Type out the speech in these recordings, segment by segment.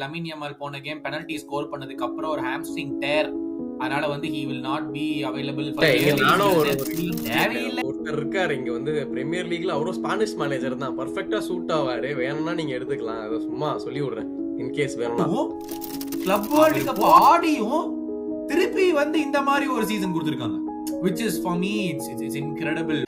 Lamine Yamal போன game penalty score பண்ணதுக்கு அப்புறம் ஒரு ஹாம்ஸ்ட்ரிங் டேர், அதனால வந்து he will not be available for தேவையில்லை. ஒருத்தர் இருக்காரு இங்க வந்து பிரீமியர் லீக்ல அவரும் ஸ்பானிஷ் மேனேஜர் தான், பர்ஃபெக்ட்டா சூட் ஆவாரு. வேணும்னா நீங்க எடுத்துக்கலாம், அத சும்மா சொல்லி விடுறேன் இன்கேஸ் வேணும்னா. கிளப் வேர்ல்ட் கப் ஆடியும் திருப்பி வந்து இந்த மாதிரி ஒரு சீசன் கொடுத்திருக்காங்க, which is for me it's incredible.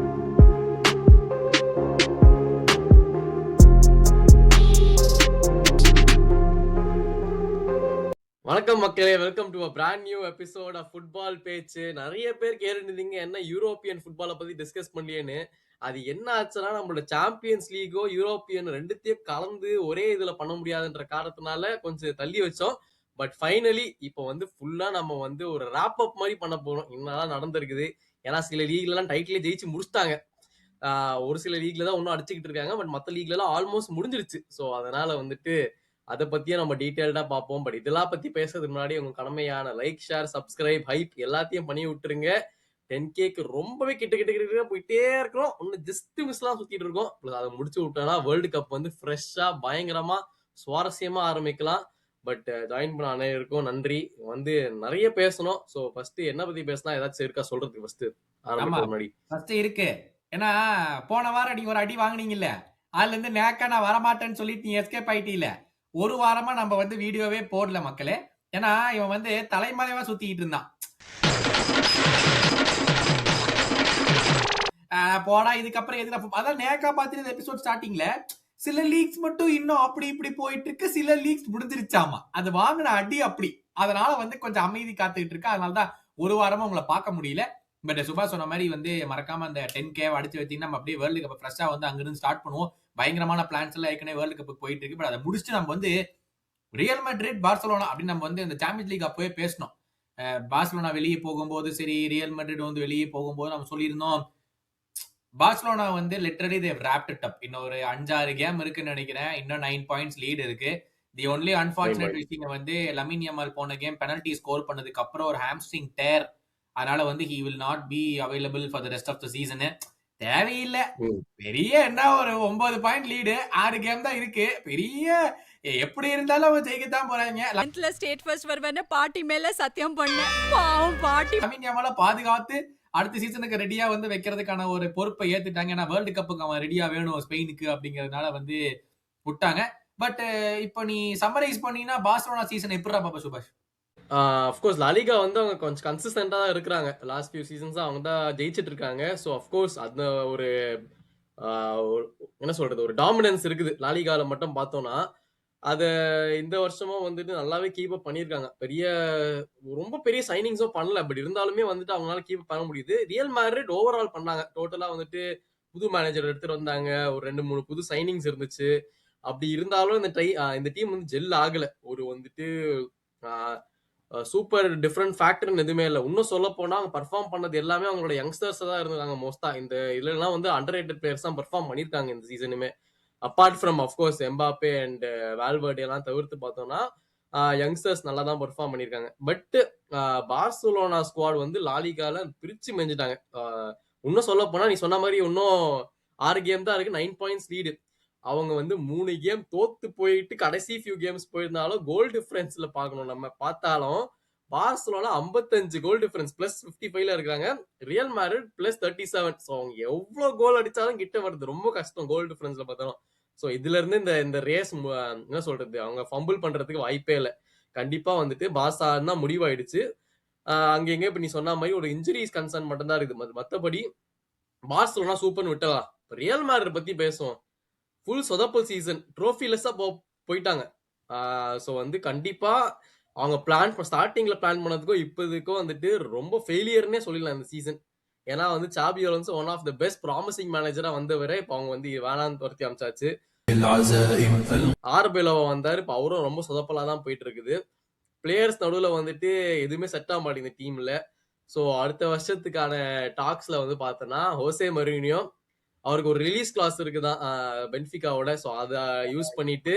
வணக்கம் மக்களே, welcome to a brand new episode of football பேச்சு. நிறைய பேர் கேட்டுருந்தீங்க என்ன யூரோப்பியன் ஃபுட்பாலை பத்தி டிஸ்கஸ் பண்ணலையேன்னு. அது என்ன ஆச்சுன்னா, நம்மளோட சாம்பியன்ஸ் லீகோ யூரோப்பியன் ரெண்டுத்தையும் கலந்து ஒரே இதுல பண்ண முடியாதுன்ற காரணத்தினால கொஞ்சம் தள்ளி வச்சோம். பட் ஃபைனலி இப்போ வந்து ஃபுல்லா நம்ம வந்து ஒரு ராப் அப் மாதிரி பண்ண போறோம். இன்னும் நடந்திருக்குது, ஏன்னா சில லீக்ல எல்லாம் டைட்டிலே ஜெயிச்சு முடிச்சிட்டாங்க. ஒரு சில லீக்ல தான் இன்னும் அடிச்சுக்கிட்டு இருக்காங்க, பட் மற்ற லீக்ல எல்லாம் ஆல்மோஸ்ட் முடிஞ்சிருச்சு. ஸோ அதனால வந்துட்டு அதை பத்தியே நம்ம டீட்டெயில்டா பார்ப்போம். பட் இதெல்லாம் பத்தி பேசுறதுக்கு முன்னாடி உங்க கடமையான லைக், ஷேர், சப்ஸ்கிரைப், ஹைப் எல்லாத்தையும் பண்ணி விட்டுருங்க. 10Kக்கு ரொம்பவே கிட்ட போயிட்டே இருக்கிறோம். ஒன்னு ஜஸ்ட் மிஸ்லாம் சுத்திட்டு இருக்கோம். அதை முடிச்சு விட்டோம்னா வேர்ல்டு கப் வந்து ஃப்ரெஷ்ஷா பயங்கரமா சுவாரஸ்யமா ஆரம்பிக்கலாம். பட் ஜாயின் பண்ண அனைவருக்கும் நன்றி. வந்து நிறைய பேசணும். ஸோ ஃபர்ஸ்ட் என்ன பத்தி பேசலாம், ஏதாச்சும் இருக்கா சொல்றதுக்கு? ஃபர்ஸ்ட் ஆரம்பிக்க முன்னாடி ஃபர்ஸ்ட் இருக்கு, ஏன்னா போன வாரம் நீங்க ஒரு அடி வாங்குனீங்கல்ல, அதுல இருந்து நேக்கா நான் வரமாட்டேன்னு சொல்லிட்டு நீ எஸ்கேப் ஆயிட்டீல. ஒரு வாரமா நம்ம வந்து வீடியோவே போடல மக்களே, ஏன்னா இவன் வந்து தலைமறைவா சுத்திட்டு இருந்தான். போடா இதுக்கப்புறம் எதுக்கு, அதான் நேக்கா பாத்துட்டு எபிசோட் ஸ்டார்டிங்ல சில லீக்ஸ் மட்டும் இன்னும் அப்படி இப்படி போயிட்டு இருக்கு, சில லீக்ஸ் முடிஞ்சிருச்சாமா. அது வாங்கின அடி அப்படி, அதனால வந்து கொஞ்சம் அமைதி காத்துக்கிட்டு இருக்கு. அதனாலதான் ஒரு வாரமா உங்களை பார்க்க முடியல. பட் சுபா சொன்ன மாதிரி வந்து மறக்காம அந்த 10K அடிச்சு வச்சீங்கன்னா நம்ம அப்படியே வேர்ல்டு கப் ஃப்ரெஷ்ஷா வந்து அங்கிருந்து ஸ்டார்ட் பண்ணுவோம். பயங்கரமான பிளான்ஸ் எல்லாம் ஏற்கனவே வேர்ல்டு கப் போயிட்டு இருக்கு. பட் அதை முடிச்சுட்டு நம்ம வந்து ரியல் மேட்ரிட் பார்சலோனா அப்படின்னு நம்ம வந்து இந்த சாம்பியன்ஸ் லீக் அப்பவே பேசணும். பார்சலோனா வெளியே போகும்போது சரி, ரியல் மேட்ரிட் வந்து வெளியே போகும்போது நம்ம சொல்லியிருந்தோம், பார்சலோனா வந்து literally they wrapped it up. இன்னும் ஒரு 5-6 கேம் இருக்குன்னு நினைக்கிறேன், இன்னும் 9 பாயிண்ட்ஸ் லீட் இருக்கு. தி ஒன்லி அன்பார்ச்சுனேட் விஷயம் வந்து லமின் யமால் போன கேம் பெனல்டி ஸ்கோர் பண்ணதுக்கு அப்புறம் ஒரு ஹாம்ஸ்ட்ரிங் டேர், அதனால வந்து he will not be available for the rest of the season. தேவையில்லை. பெரிய என்ன ஒரு 9 பாயிண்ட் லீடு, 6 கேம் தான் இருக்கு. பெரிய எப்படி இருந்தாலும் அவங்க ஜெயிக்கத்தான் போறாங்க. ஸ்டேட் ஃபர்ஸ்ட் வருவேன்னு பாட்டி மேல சத்தியம் பண்ணேன். பாவம் பாட்டி. லமின் யமால பாதுகாத்து அடுத்த சீசனுக்கு ரெடியா வந்து வைக்கிறதுக்கான ஒரு பொறுப்பை ஏத்துட்டாங்க. ஏன்னா வேர்ல்டு கப்புக்கு அவன் ரெடியா வேணும் ஸ்பெயினுக்கு அப்படிங்கறதுனால வந்து விட்டாங்க. பட் இப்போ நீ சம்மரைஸ் பண்ணீங்கன்னா பார்சலோனா சீசன் எப்படிடா பாப்பா சுபாஷ்? அஃப்கோர்ஸ் லாலிகா வந்து அவங்க கொஞ்சம் கன்சிஸ்டண்டா தான் இருக்கிறாங்க. லாஸ்ட் ஃபியூ சீசன்ஸ் அவங்க தான் ஜெயிச்சிட்டு இருக்காங்க. ஸோ அஃப்கோர்ஸ் அந்த ஒரு என்ன சொல்றது, ஒரு டாமினன்ஸ் இருக்குது லாலிகால மட்டும் பார்த்தோம்னா. அதை இந்த வருஷமும் வந்துட்டு நல்லாவே கீப் அப் பண்ணியிருக்காங்க. ரொம்ப பெரிய சைனிங்ஸும் பண்ணல, பட் இருந்தாலுமே வந்துட்டு அவங்களால கீப் அப் பண்ண முடியுது. ரியல் மேட்ரிட் ஓவரால் பண்ணாங்க. டோட்டலா வந்துட்டு புது மேனேஜர் எடுத்துட்டு வந்தாங்க, ஒரு 2-3 புது சைனிங்ஸ் இருந்துச்சு. அப்படி இருந்தாலும் இந்த டீம் வந்து ஜெல் ஆகல. ஒரு வந்துட்டு சூப்பர் டிஃப்ரெண்ட் ஃபேக்டர்னு எதுவுமே இல்லை. இன்னும் சொல்ல போனா அவங்க பர்ஃபார்ம் பண்ணது எல்லாமே அவங்களோட யங்ஸ்டர்ஸ் தான் இருந்தாங்க மோஸ்டா. இந்த இதுலாம் வந்து அண்டர் ரேட்டட் பிளேயர்ஸ் தான் பர்ஃபார்ம் பண்ணியிருக்காங்க இந்த சீசனுமே. Apart from of course Mbappe and Valverde எல்லாம் தவிர்த்து பார்த்தோம்னா யங்ஸ்டர்ஸ் நல்லா தான் பர்ஃபார்ம் பண்ணியிருக்காங்க. பட் பார்சலோனா ஸ்குவாட் வந்து லாலிகால பிரிச்சு மெஞ்சிட்டாங்க. இன்னும் சொல்ல போனா நீ சொன்ன மாதிரி இன்னும் 6 கேம் தான் இருக்கு, 9 பாயிண்ட்ஸ் லீடு. அவங்க வந்து 3 கேம் தோத்து போயிட்டு கடைசி ஃபியூ கேம்ஸ் போயிருந்தாலும் கோல் டிஃபரன்ஸ்ல பார்க்கணும் நம்ம பார்த்தாலும் பார்சலோனா 55 கோல் டிஃபரன்ஸ் பிளஸ் 55ல இருக்காங்க. Real Madrid plus 37. ஸோ அவங்க எவ்வளவு கோல் அடிச்சாலும் கிட்ட வருது, ரொம்ப கஷ்டம் கோல் டிஃபரன்ஸ்ல பார்த்தாலும். ஸோ இதுல இருந்து இந்த ரேஸ் என்ன சொல்றது, அவங்க ஃபம்பிள் பண்றதுக்கு வாய்ப்பே இல்லை. கண்டிப்பா வந்துட்டு பார்சா தான் முடிவாயிடுச்சு. அங்க எங்க இப்ப நீ சொன்ன மாதிரி ஒரு இன்ஜுரிஸ் கன்சர்ன் மட்டும் தான் இருக்குது. மற்றபடி பார்சலோனா சூப்பர்னு விட்டலாம். ரியல் மேட்ரிட் பத்தி பேசுவோம். ஃபுல் சொதப்பல் சீசன், ட்ரோஃபிலெஸ்ஸா போயிட்டாங்க. ஸோ வந்து கண்டிப்பா அவங்க ஸ்டார்டிங்ல பிளான் பண்ணதுக்கும் இப்போதுக்கும் வந்துட்டு ரொம்ப ஃபெயிலியர்னே சொல்லிடலாம் இந்த சீசன். ஏன்னா வந்து Xabi Alonso one of the best promising மேனேஜரா வந்தவரை இப்போ அவங்க வந்து வேணான்னு துரத்தி அமைச்சாச்சு. ஆர்பெலோவா வந்தாரு, இப்போ அவரும் ரொம்ப சொதப்பலா தான் போயிட்டு இருக்குது. பிளேயர்ஸ் நடுவில் வந்துட்டு எதுவுமே செட் ஆக மாட்டேங்குது டீம்ல. ஸோ அடுத்த வருஷத்துக்கான டாக்ஸ்ல வந்து பார்த்தோன்னா ஹோசே மரினியோ அவருக்கு ஒரு ரிலீஸ் கிளாஸ் இருக்குதான் பென்ஃபிகாவோட. ஸோ அதை யூஸ் பண்ணிட்டு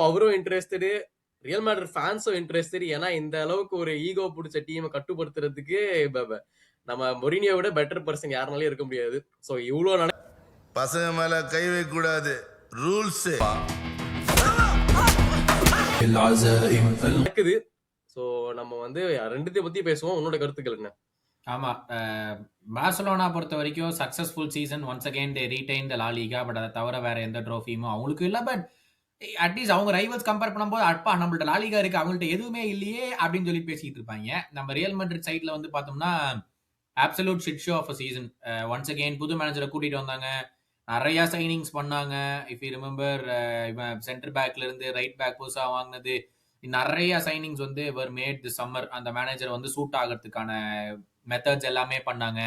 அவரும் இன்ட்ரெஸ்டடு, ரியல் மேட்ரிட் ஃபேன்ஸும் இன்ட்ரெஸ்டட். ஏன்னா இந்த அளவுக்கு ஒரு ஈகோ பிடிச்ச டீமை கட்டுப்படுத்துறதுக்கு நம்ம மொரினியோட பெட்டர் பர்சன் யாருனாலும் இருக்க முடியாது. ஸோ இவ்வளோ பசங்க மேல கை வைக்க கூடாது, ரூல்ஸ். நடக்குது. சோ நம்ம வந்து ரெண்டுத்தையும் பத்தி பேசுவோம். உன்னோட கருத்துக்கள் என்ன? ஆமா, பார்சலோனா பொறுத்த வரைக்கும் successful season. Once again they retain the La Liga. But அதை தவிர வேற எந்த ட்ரோஃபியும் அவங்களுக்கு இல்ல. பட் அட்லீஸ்ட் அவங்க ரைவல்ஸ் கம்பேர் பண்ணும்போது அப்பா நம்மள்ட்ட லா லீகா இருக்கு, அவங்கள்ட்ட எதுவுமே இல்லையே அப்படின்னு சொல்லி பேசிட்டு இருப்பாங்க. நம்ம ரியல் மேட்ரிட் சைட்ல வந்து பார்த்தோம்னா absolute shit show of season. Once again புது மேனேஜரை கூட்டிட்டு வந்தாங்க, நிறைய சைனிங்ஸ் பண்ணாங்க. இஃப் யூ ரிமெம்பர், இவன் சென்டர் பேக்ல இருந்து ரைட் பேக் புதுசா வாங்கினது, நிறைய சைனிங்ஸ் வந்து வர் மேட் தி சம்மர். அந்த மேனேஜர் வந்து சூட் ஆகிறதுக்கான மெத்தட்ஸ் எல்லாமே பண்ணாங்க.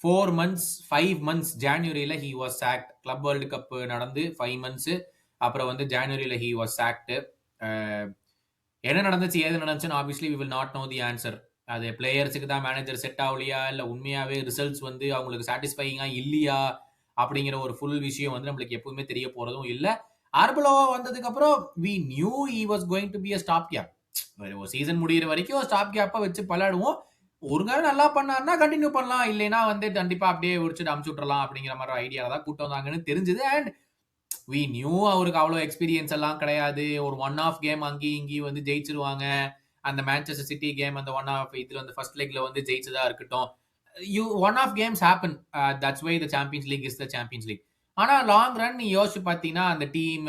4 months 5 months ஜான்வரியில he was sacked. Club world cup நடந்து 5 months அப்புறம் வந்து ஜான்வரியில ஹி வாஸ் சாக்ட். என்ன நடந்துச்சு ஏது நடந்துச்சுன்னு obviously we will not know the answer. அது பிளேயர்ஸுக்கு தான் மேனேஜர் செட் ஆகலையா, இல்லை உண்மையாவே ரிசல்ட்ஸ் வந்து அவங்களுக்கு சாட்டிஸ்ஃபைங்கா இல்லையா அப்படிங்கிற ஒரு ஃபுல் விஷயம் வந்து நம்மளுக்கு எப்பவுமே தெரிய போறதும் இல்லை. ஆர்பலோவா வந்ததுக்கு அப்புறம் we knew he was going to be a stop gap. ஒரு சீசன் முடிகிற வரைக்கும் ஸ்டாப் கேப்பா வச்சு பல்லாடுவோம். ஒரு நாள் நல்லா பண்ணாருன்னா கண்டினியூ பண்ணலாம், இல்லைன்னா வந்து கண்டிப்பா அப்படியே உடிச்சுட்டு அமுச்சு விட்டுறலாம் அப்படிங்கிற மாதிரி ஐடியால தான் கூட்டு வந்தாங்கன்னு தெரிஞ்சது. அண்ட் வி நியூ அவருக்கு அவ்வளோ எக்ஸ்பீரியன்ஸ் எல்லாம் கிடையாது. ஒரு 1-off கேம் அங்கேயும் இங்கேயும் வந்து ஜெயிச்சிருவாங்க. அந்த மேன்செஸ்டர் சிட்டி கேம் அந்த 1-off இதுல வந்து ஃபர்ஸ்ட் லெக்ல வந்து ஜெயிச்சதா இருக்கட்டும். one-off games happen. That's why the Champions League is the Champions League. ஆனா லாங் ரன் நீ யோசிச்சு பார்த்தீங்கன்னா அந்த டீம்,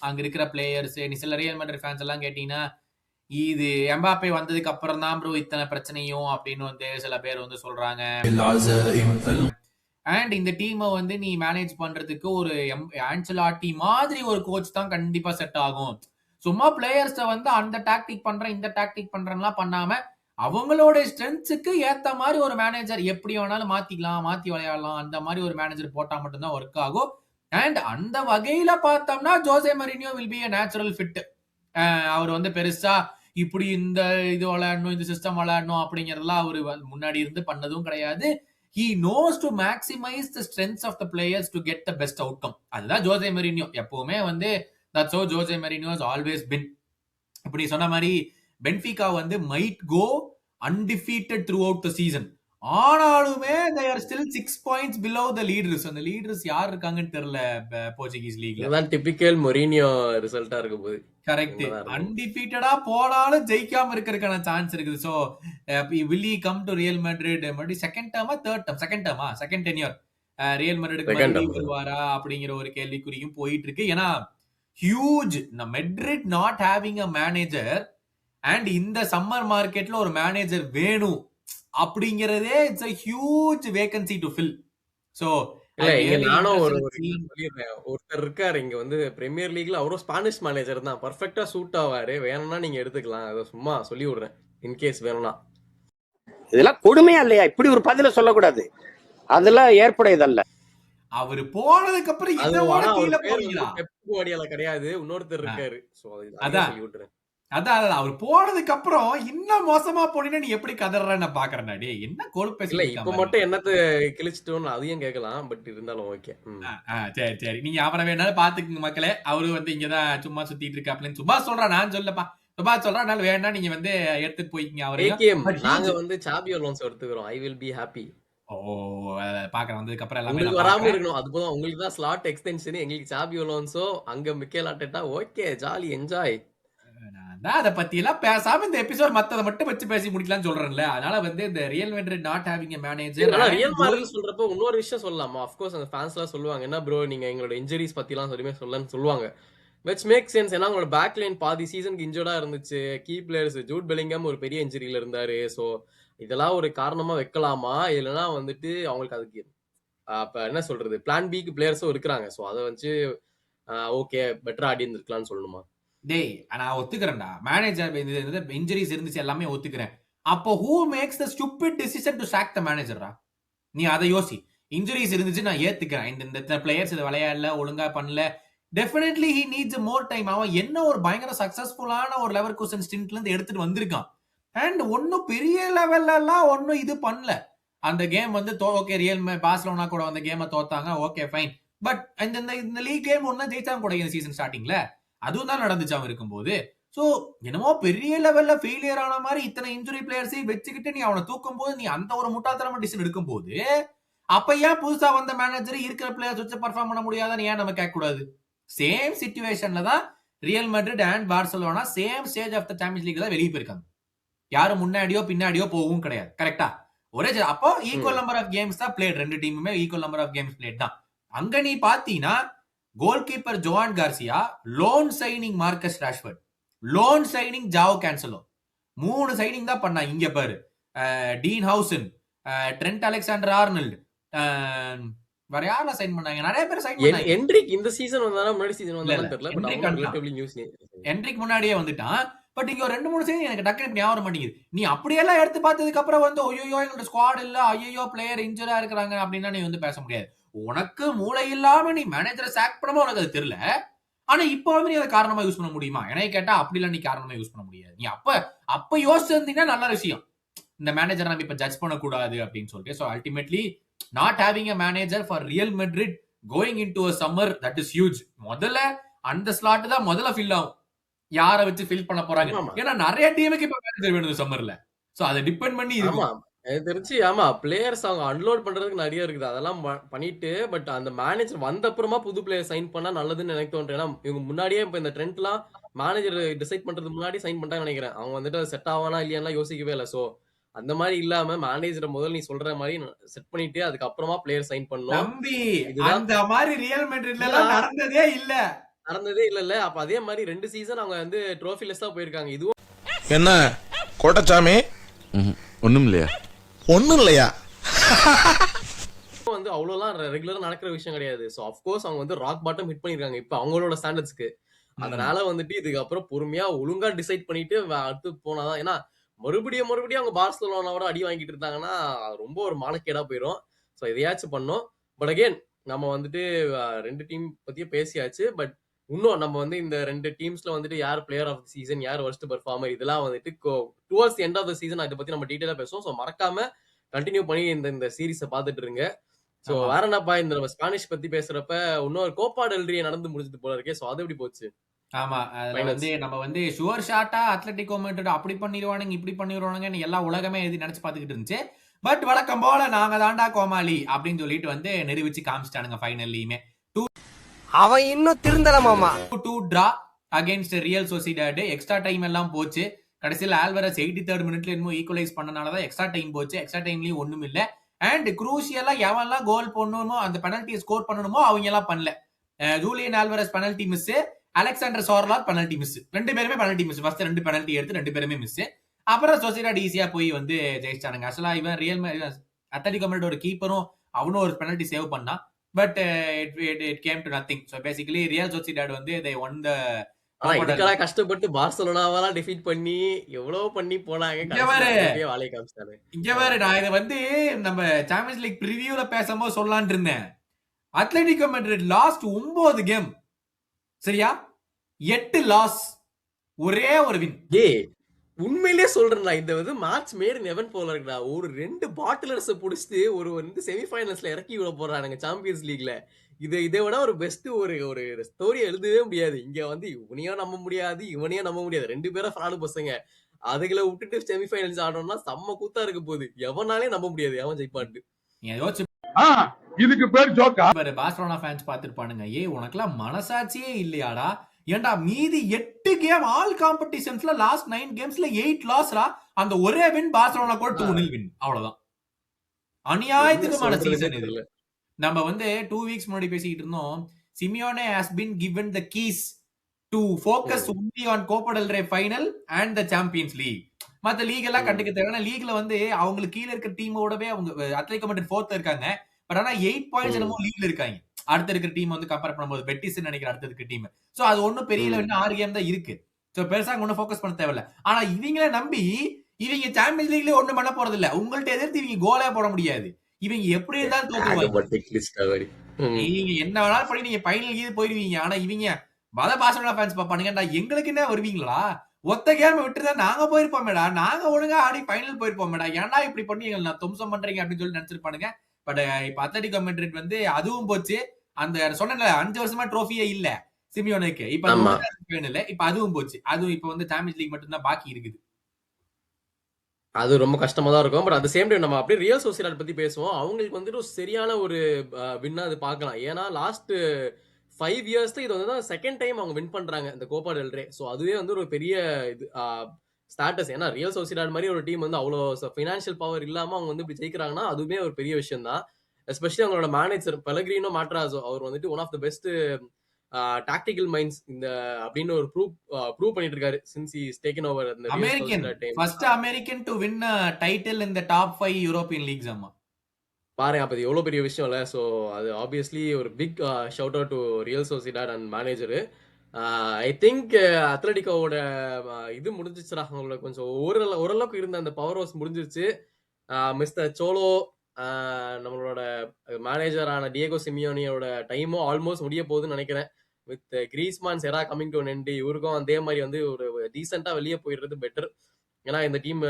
அங்க இருக்கிற பிளேயர்ஸ், நீ சில ரியல் மேட்ரிட் ஃபேன்ஸ் எல்லாம் கேட்டீங்கன்னா இது எம்பாப்பே வந்ததுக்கு அப்புறம் தான் ப்ரோ இத்தனை பிரச்சனையும் அப்படின்னு வந்து சில பேர் வந்து சொல்றாங்க. அண்ட் இந்த டீமை வந்து நீ மேனேஜ் பண்றதுக்கு ஒரு ஆன்செலாட்டி மாதிரி ஒரு கோச் தான் கண்டிப்பா செட் ஆகும். சும்மா பிளேயர்ஸை வந்து அந்த டாக்டிக் பண்றேன் இந்த டாக்டிக் பண்றேன்லாம் பண்ணாம அவங்களோட ஸ்ட்ரென்த்ஸுக்கு ஏத்த மாதிரி ஒரு மேனேஜர் எப்படி வேணாலும் மாத்திக்கலாம், மாத்தி விளையாடலாம், அந்த மாதிரி ஒரு மேனேஜர் போட்டா மட்டும்தான் ஒர்க் ஆகும். அண்ட் அந்த வகையில பார்த்தோம்னா Jose Mourinho will be a natural fit. அவர் வந்து பெருசா இப்படி இந்த இது விளையாடணும், இந்த சிஸ்டம் விளையாடணும் அப்படிங்கறதெல்லாம் அவரு முன்னாடி இருந்து பண்ணதும் கிடையாது. He knows to maximize the strengths of the players to get the best outcome. அதுதான் ஜோசே மரினியோ எப்பவுமே வந்து. That's how Jose Mourinho has always been. இப்படி சொன்ன மாதிரி பென்ஃபிகா வந்து might go undefeated throughout the season. ஆனாலுமே they are still 6 points below the leaders. அந்த leaders யார் இருக்காங்கன்னு தெரியல போர்ச்சுகீஸ் லீக்ல. அதான் டிபிக்கல் மொரினியோ ரிசல்ட்டா இருக்க போகுது. கரெக்ட். அன்டிஃபீட்டடா போனாலும் ஜெயிக்காம இருக்கிறதுக்கான சான்ஸ் இருக்குது. So will he come to Real Madrid மறுபடியும் செகண்ட் டர்மா third term second tenure Real மேட்ரிடுக்கு மறுபடியும் வருவாரா அப்படிங்கிற ஒரு கேள்விக்குறியும் போயிட்டு இருக்கு. ஏன்னா huge Madrid not having a manager and இந்த சம்மர் மார்க்கெட்ல ஒரு மேனேஜர் வேணும் அப்படிங்கறதே it's a huge vacancy to fill. So நானும் ஒருத்தர் இருக்காரு இங்க வந்து பிரீமியர் லீக்ல, அவரும் ஸ்பானிஷ் மேனேஜர் தான், பர்ஃபெக்டா சூட் ஆவாரு. வேணும்னா நீங்க எடுத்துக்கலாம், அதை சும்மா சொல்லி விடுறேன் இன்கேஸ் வேணும்னா. இதெல்லாம் கொடுமையா இல்லையா? இப்படி ஒரு பதில சொல்லக்கூடாது, அதெல்லாம் ஏற்புடையதல்ல. அவரு போனதுக்கு அப்புறம் கிடையாது, இன்னொருத்தர் இருக்காரு. அதான் சொல்லி விட்டுறேன். அதான் அவர் போனதுக்கு அப்புறம் இன்னும் மோசமா போனீங்கன்னா நீ எப்படி கதறன்னு பாக்குறேன். என்ன கொழுப்பு இல்ல, இப்ப மட்டும் என்னத்த கிழிச்சிட்டோம்னு அதையும் கேட்கலாம். பட் இருந்தாலும் ஓகே. சரி சரி, நீங்க அவரை வேணாலும் பாத்துக்குங்க மக்களே. அவரு வந்து இங்கதான் சும்மா சுத்திட்டு இருக்காப்லன்னு சும்மா சொல்றான், நான் சொல்லப்பா சும்மா சொல்றேன். அதனால வேணா நீங்க வந்து எடுத்துட்டு போய்க்கிங்க அவரையும். நாங்க வந்து சாபி அலோன்ஸ் எடுத்துக்கிறோம். I will be happy. பாக்குறேன் வந்ததுக்கு அப்புறம் எல்லாமே உங்களுக்கு வராம இருக்கணும். அதுபோதும் உங்களுக்கு தான் ஸ்லாட் எக்ஸ்டென்ஷன், எங்களுக்கு சாபி அலோன்ஸோ அங்க Mikel Arteta. Okay, jolly, enjoy. அதை பத்தி எல்லாம் பேசாம இந்த எபிசோட் மத்தத மட்டும் வச்சு பேசி முடிக்கலாம் சொல்றேன்ல. அதனால வந்து இந்த real Madrid not having a manager. Real Madrid சொல்றப்ப இன்னொரு விஷயம் சொல்லலாமா? ஆஃப் கோர்ஸ் அந்த ஃபேன்ஸ் எல்லாம் சொல்லுவாங்க, என்ன ப்ரோ நீங்க எங்களோட இன்ஜுரிஸ் பத்தி எல்லாம் சொல்லன்னு சொல்லுவாங்க. which makes sense. ஏன்னா உங்களோட பேக் லைன் பாதி சீசனுக்கு இன்ஜர்டா இருந்துச்சு. கீ பிளேயர்ஸ் ஜூட் பெலிங்காம் ஒரு பெரிய இன்ஜுரியில இருந்தாரு. சோ இதெல்லாம் ஒரு காரணமா வைக்கலாமா, இல்லைன்னா வந்துட்டு அவங்களுக்கு அதுக்கு அப்ப என்ன சொல்றது பிளான் பிக்கு பிளேயர்ஸும் இருக்கிறாங்க. சோ அதை வச்சு ஓகே பெட்டரா ஆடி இருந்திருக்கலாம்னு சொல்லணுமா? டேய் நான் ஒத்துக்கிறேன்டா, மேனேஜர் இன்ஜுரிஸ் இருந்துச்சு எல்லாமே ஒத்துக்கிறேன். அப்போ who makes the stupid decision to sack the manager? நீ அதை யோசி. இன்ஜுரிஸ் இருந்துச்சு நான் ஏத்துக்கிறேன், இந்த பிளேயர்ஸ் இதை விளையாடல, ஒழுங்கா பண்ணல, definitely he needs more time. அவன் என்ன ஒரு பயங்கர சக்சஸ்ஃபுல்லான ஒரு லெவர்கூசன் ஸ்டின்ட்ல இருந்து எடுத்துட்டு வந்திருக்கான். அண்ட் ஒன்னும் பெரிய லெவல்ல எல்லாம் ஒன்னும் இது பண்ணல. அந்த கேம் வந்து ஓகே ரியல் பார்சலோனா கூட அந்த கேமை தோத்தாங்க, ஓகே ஃபைன். பட் இந்த லீக் கேம் ஒன்னும் ஜெயிச்சாங்க கூட இந்த சீசன் ஸ்டார்டிங்ல, அதுவும் தான் நடந்துச்சு அவன் இருக்கும்போது. சோ என்னமோ பெரிய லெவல்ல ஃபெயிலியர் ஆன மாதிரி இத்தனை இன்ஜுரி பிளேயர்ஸையும் வச்சுக்கிட்டு நீ அவனை தூக்கும் போது, நீ அந்த ஒரு முட்டாள்தனமா டிசிஷன் எடுக்கும் போது, அப்ப ஏன் புதுசா வந்த மேனேஜர் இருக்கிற பிளேயர்ஸ் வச்சு பர்ஃபார்ம் பண்ண முடியாதான்னு ஏன் நம்ம கேட்க கூடாது? சேம் சிச்சுவேஷன்ல தான் Real Madrid and Barcelona same stage of the Champions League தான் வெளியே போயிருக்காங்க. யாரும் முன்னாடியோ பின்னாடியோ போகவும் கிடையாது. கரெக்டா? ஒரே அப்போ ஈக்குவல் நம்பர் ஆஃப் கேம்ஸ் தான் பிளேட். ரெண்டு டீமுமே equal number of games played தான். அங்க நீ பாத்தீங்கன்னா goal keeper Joan Garcia, loan signing Marcus Rashford, loan signing Joao Cancelo, 3 signing தான் பண்ணா. இங்க பாரு, Dean Huijsen, Trent Alexander Arnold, வேற யாரெல்லாம் சைன் பண்ணாங்க? நிறைய பேர் சைன் பண்ணாங்க. என்ட்ரிக் இந்த சீசன் வந்தானா முன்னாடி சீசன் வந்தானு தெரியல. பட் என்ட்ரிக் அவன் ரிலேட்டிவ்லி நியூஸ் என்ட்ரிக் முன்னாடியே வந்துட்டான். பட் இங்க ஒரு 2-3 சைன் எனக்கு டக்குனு ஞாபகம் வர மாட்டேங்குது. நீ அப்படியெல்லாம் எடுத்து பார்த்ததுக்கு அப்புறம் வந்து ஐயோ எங்களோட ஸ்குவாட் இல்ல, ஐயோ பிளேயர் இன்ஜூரா இருக்கிறாங்க அப்படின்னா நீ வந்து பேச முடியாது. உனக்கு மூளை இல்லாம நீ மேனேஜரை சாக் பண்ணாம உனக்கு அது தெரியல. ஆனா இப்ப வந்து நீ அதை காரணமா யூஸ் பண்ண முடியுமா? எனக்கு கேட்டா அப்படிலாம் நீ காரணமா யூஸ் பண்ண முடியாது. நீ அப்ப யோசிச்சிருந்தீங்கன்னா நல்ல விஷயம். இந்த மேனேஜரை நம்ம இப்ப ஜட்ஜ் பண்ணக்கூடாது அப்படின்னு சொல்லிட்டு. So ultimately not having a manager for real Madrid going in to a summer, that is huge. முதல்ல அந்த ஸ்லாட் தான் முதல்ல ஃபில் ஆகும். யாரை வச்சு ஃபில் பண்ண போறாங்க? ஏன்னா நிறைய டீமுக்கு இப்ப மேனேஜர் வேணும் சம்மர்ல. சோ அதை டிபெண்ட் பண்ணி இருக்கு. எனக்கு தெரிஞ்சு ஆமா பிளேயர்ஸ் அவங்க அன்லோட் பண்றதுக்கு நிறைய இருக்குது. அதெல்லாம் பண்ணிட்டு பட் அந்த மேனேஜர் வந்த அப்புறமா புது பிளேயர் சைன் பண்ணா நல்லதுன்னு எனக்கு தோன்றேன். ஏன்னா இவங்க முன்னாடியே இப்ப இந்த ட்ரெண்ட்லாம் மேனேஜர் டிசைட் பண்றதுக்கு முன்னாடி சைன் பண்ணிட்டாங்க நினைக்கிறேன். அவங்க வந்துட்டு செட் ஆவானா இல்லையா யோசிக்கவே இல்லை. சோ அந்த மாதிரி இல்லாம மேனேஜரை முதல்ல நீ சொல்ற மாதிரி செட் பண்ணிட்டு அதுக்கப்புறமா பிளேயர் சைன் பண்ணணும். தம்பி அந்த மாதிரி ரியல் மெட்ரிட்ல எல்லாம் நடந்ததே இல்ல. அப்ப அதே மாதிரி 2 சீசன் அவங்க வந்து ட்ரோஃபிலெஸ் தான் போயிருக்காங்க. இதுவும் என்ன கோட்டச்சாமி? ஒண்ணும் இல்லையா? ஒண்ணும் இல்லையா? வந்து அவ்வளவுலாம் ரெகுலரா நடக்கிற விஷயம் கிடையாது. சோ அஃப்கோர்ஸ் அவங்க வந்து ராக் பாட்டம் ஹிட் பண்ணிருக்காங்க இப்ப அவங்களோட ஸ்டாண்டர்ட்ஸ்க்கு. அதனால வந்துட்டு இதுக்கப்புறம் பொறுமையா ஒழுங்கா டிசைட் பண்ணிட்டு அடுத்து போனாதான். ஏன்னா மறுபடியும் அவங்க பார்சலோனாவோட அடி வாங்கிட்டு இருந்தாங்கன்னா ரொம்ப ஒரு மானக்கேடா போயிடும். ஸோ எதையாச்சும் பண்ணோம். பட் அகெயின் நம்ம வந்துட்டு 2 டீம் பத்தியும் பேசியாச்சு. பட் இன்னும் நம்ம வந்து இந்த 2 டீம்ஸ்ல வந்துட்டு யார் பிளேயர் ஆஃப் தி சீசன், யார் வர்ஸ்ட் பெர்ஃபார்மர், இதெல்லாம் வந்துட்டு towards the end of the season இதை பத்தி நம்ம டீடைலா பேசுவோம். ஸோ மறக்காம கண்டினியூ பண்ணி இந்த சீரீஸை பார்த்துட்டு இருங்க. ஸோ வேற என்னப்பா, இந்த நம்ம ஸ்பானிஷ் பத்தி பேசுறப்ப இன்னொரு கோப்பா டெல் ரே நடந்து முடிஞ்சது போல இருக்கே. ஸோ அது எப்படி போச்சு? ஆமா, அதுல வந்து நம்ம வந்து ஷுவர் ஷாட்டா அத்லெட்டிகோ மேட்ரிட் அப்படி பண்ணிடுவானுங்க இப்படி பண்ணிடுவானுங்கன்னு எல்லா உலகமே எது நினைச்சு பார்த்துக்கிட்டு இருந்துச்சு. பட் வழக்கம் போல நாங்க தாண்டா கோமாளி அப்படின்னு சொல்லிட்டு வந்து நிரூபிச்சு காமிச்சிட்டானுங்க ஃபைனல்லையுமே. அவன் இன்னும் திருந்தல மாமா. 2 draw against real Sociedad. Extra time எல்லாம் போச்சு. கடைசியில் ஆல்வரஸ் 83rd மினிட்ல என்னமோ ஈக்குவலைஸ் பண்ணனாலதான் எக்ஸ்ட்ரா டைம் போச்சு. எக்ஸ்ட்ரா டைம்லயும் ஒண்ணும் இல்ல. அண்ட் குரூசியலா எவன்லாம் கோல் பண்ணணுமோ அந்த பெனல்ட்டியை ஸ்கோர் பண்ணணுமோ அவங்க எல்லாம் பண்ணல. Julian Alvarez penalty miss, Alexander Sorloth penalty miss. 2 பேருமே பெனல்ட்டி மிஸ். ஃபர்ஸ்ட் 2 பெனல்ட்டி எடுத்து 2 பேருமே மிஸ். அப்புறம் சொசிடாட் ஈஸியா போய் வந்து ஜெயிச்சிட்டானுங்க. ஆக்சுவலா இவன் ரியல் அத்லெட்டிகோ மேட்ரிடோட கீப்பரும் அவனும் ஒரு பெனல்ட்டி சேவ் பண்ணா. But it came to nothing. So basically real Sociedad வந்து they won the இதுக்கெல்லாம் கஷ்டப்பட்டு பார்சலோனாவெல்லாம் டிஃபீட் பண்ணி எவ்வளவு பண்ணி போனாங்க. வேலையை காமிச்சாரு. இங்க வேற நான் இதை வந்து நம்ம சாம்பியன்ஸ் லீக் ப்ரிவியூல பேசும்போது சொல்லலான் இருந்தேன். அத்லெட்டிகோ மேட்ரிட் லாஸ்ட் 9 கேம் சரியா, 8 லாஸ், ஒரே ஒரு வின். உண்மையிலேயே சொல்றேன், இந்த வந்து மேட்ச் மேட் நெவன் போல இருக்குடா. ஒரு 2 பாட்டிலர்ஸ் புடிச்சிட்டு ஒரு வந்து செமிஃபைனல்ஸ்ல இறக்கி விட போறானுங்க சாம்பியன்ஸ் லீக்ல. இதை விட ஒரு பெஸ்ட் ஒரு ஸ்டோரி எழுதவே முடியாது. இங்க வந்து இவனையும் நம்ப முடியாது, இவனையும் நம்ப முடியாது. 2 பேரும் ஃப்ராடு பசங்க. அதுகளை விட்டுட்டு செமிஃபைனல்ஸ் ஆடணும்னா செம்ம கூத்தா இருக்க போகுது. எவனாலே நம்ப முடியாது எவன் ஜெயிப்பான்ட்டு. இதுக்கு பேர் ஜோக்கா? பார்சலோனா ஃபேன்ஸ் பாத்துருப்பானுங்க, உனக்கெல்லாம் மனசாட்சியே இல்லையாடா? ஏன்டா மீதி 8 கேம் ஆல் காம்படிஷன்ஸ்ல லாஸ்ட் 9 கேம்ஸ்ல 8 லாஸ்ரா. அந்த ஒரே வின் பார்சலோனா கூட 2-0 வின். அவ்வளவுதான். அநியாயத்துக்குமான சீசன் இது. நம்ம வந்து 2 வீக்ஸ் முன்னாடி பேசிக்கிட்டு இருந்தோம். Simeone has been given the keys to focus only on Copa del Rey final and the Champions League. மத்த லீக் எல்லாம் கண்டுக்க தேவை. லீக்ல வந்து அவங்களுக்கு கீழே இருக்க டீமோடவே அவங்க அத்லெட்டிகோ மேட்ரிட் 4th இருக்காங்க. பட் ஆனா 8 பாயிண்ட்ஸ் என்னமோ லீக்ல இருக்காங்க. அடுத்த இருக்கிற டீம் வந்து கம்பேர் பண்ணும்போது பெட்டிஸ் நினைக்கிற அடுத்த இருக்க டீம். சோ அது ஒன்னும் பெரிய 6 கேம் தான் இருக்கு. சோ பெருசா ஒன்னும் ஃபோக்கஸ் பண்ண தேவையில்ல. ஆனா இவங்கள நம்பி இவங்க சாம்பியன்ஸ் லீக்ல ஒண்ணும் பண்ண போறது இல்ல. உங்கள்ட்ட எதிர்த்து இவங்க கோலே போட முடியாது. இவங்க எப்படி இருந்தாலும் தோத்துருவாங்க. நீங்க என்ன வேணாலும் பண்ணி நீங்க ஃபைனல் கீழ போயிடுவீங்க. ஆனா இவங்க பார்சலோனா ஃபேன்ஸ் பாப்பானுங்கடா, எங்களுக்கு என்ன வருவீங்களா? ஒத்த கேம் விட்டுருந்தா நாங்க போயிருப்போமேடா, நாங்க ஒழுங்கா ஆடி ஃபைனல் போயிருப்போமேடா, ஏன்டா இப்படி பண்ணி எங்களை தும்சம் பண்றீங்க அப்படின்னு சொல்லி நினைச்சிருப்பானுங்க. பட் இப்ப அத்லெட்டிகோ மேட்ரிட் வந்து அதுவும் போச்சு. அந்த சொன்னல 5 வருஷமா ட்ரோஃபியே இல்ல சிமியோனுக்கு. இப்ப இப்ப அதுவும் போச்சு. அதுவும் இப்ப வந்து சாம்பியன்ஸ் லீக் மட்டும் தான் பாக்கி இருக்குது. அது ரொம்ப கஷ்டமா தான் இருக்கும். But at the same time நம்ம அப்படியே ரியல் சொசிடாட் பத்தி பேசுவோம். அவங்களுக்கு வந்துட்டு சரியான ஒரு வின்னா அது பார்க்கலாம். ஏன்னா லாஸ்ட் 5 இயர்ஸ்ல இது வந்து செகண்ட் டைம் அவங்க வின் பண்றாங்க இந்த கோப்பா டெல் ரே. ஸோ அதுவே வந்து ஒரு பெரிய இது ஸ்டாட்டஸ். ஏன்னா ரியல் சோசிடாட் மாதிரி ஒரு டீம் வந்து அவ்வளோ ஃபினான்ஷியல் பவர் இல்லாம அவங்க வந்து இப்படி ஜெயிக்கிறாங்கன்னா அதுவுமே ஒரு பெரிய விஷயம் தான். எஸ்பெஷலி அவங்களோட மேனேஜர் பெலக்ரினோ மாட்ராசோ அவர் வந்துட்டு one of the best tactical minds இந்த அப்படின்னு ஒரு ப்ரூவ் பண்ணிட்டு இருக்காரு since he is taken over அந்த American first American to win title in the top 5 European leagues. ஆமா பாருங்க, அப்ப இது எவ்வளவு பெரிய விஷயம் இல்ல. ஸோ அது ஆப்வியஸ்லி ஒரு big shout out to Real Sociedad and manager. I think அத்லட்டிகோவோட இது முடிஞ்சிச்சுடா. அவங்களுக்கு கொஞ்சம் ஓரளவுக்கு இருந்த அந்த பவர் ஹவுஸ் முடிஞ்சிருச்சு. மிஸ்டர் சோலோ நம்மளோட மேனேஜரான டியேகோ சிமியோனியோட டைமும் ஆல்மோஸ்ட் முடிய போகுதுன்னு நினைக்கிறேன். வித் கிரீஸ்மான் செரா கமிங் டு எண்ட், இவருக்கும் அதே மாதிரி வந்து ஒரு டீசெண்டா வெளியே போயிடுறது பெட்டர். ஏன்னா இந்த டீம்